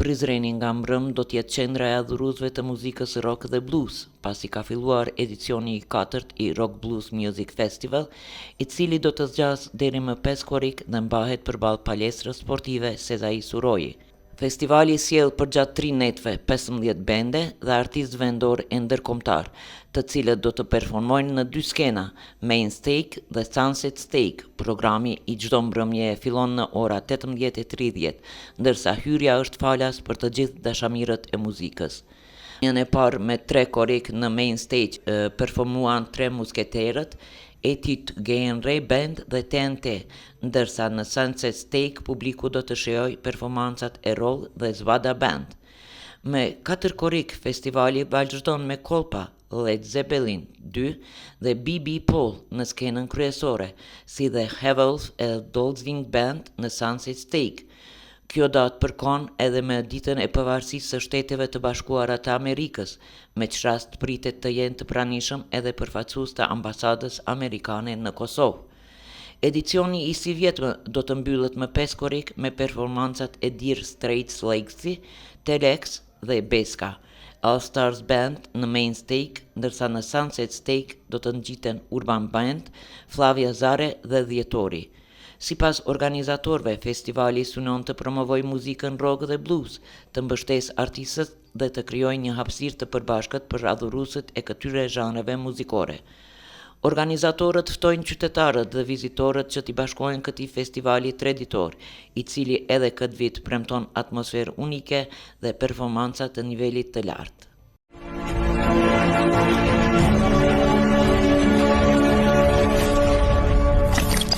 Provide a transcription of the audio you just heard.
Prizreni nga mbrëm do t'jetë qendra e adhuruesve të muzikës rock dhe blues, pasi ka filluar edicioni i 4 i Rock Blues Music Festival, i cili do të zgjasë deri më 5 korrik dhe mbahet përballë palestrës sportive Sezai Suroi. Festivali sjell përgjatë 3 netëve 15 bende dhe artistë vendor e ndërkombëtar, të cilët do të performojnë në 2 skena, Main Stage dhe Sunset Stage. Programi i çdo mbrëmjeje fillon në ora 18:30, ndërsa hyrja është falas për të gjithë dashamirët e muzikës. Në e parë me 3 korrik në Main Stage performuan 3 musketerët, Etude Genre Band dhe TNT, ndërsa në Sunset Stage publiku do të shijojë performancat e Roll dhe Zvada Band. Me 4 korrik, festivali vazhdon me kolpa Led Zeppelin 2 dhe BB Paul në skenën kryesore, si dhe Hewells e Dolzing Band në Sunset Stage. Kjo datë përkon edhe me ditën e pavarësisë së Shteteve të Bashkuara të Amerikës, me që rast pritet të jenë të pranishëm edhe përfaqësues të ambasadës amerikane në Kosovë. Edicioni i si vjetëm do të mbyllet më 5 korrik me performancat e Dire Straits Legacy, Telex dhe Beska. All Stars Band në Main Stage, ndërsa në Sunset Stage do të ngjiten Urban Band, Flavia Zare dhe Dhjetori. Sipas organizatorëve, festivali synon të promovojë muzikën rock dhe blues, të mbështesë artistët dhe të krijojë një hapësirë të përbashkët për adhuruesit e këtyre zhanreve muzikore. Organizatorët ftojnë qytetarët dhe vizitorët që t'i bashkohen këtij festivali traditor, i cili edhe këtë vit premton atmosferë unike dhe performanca të nivelit të lartë.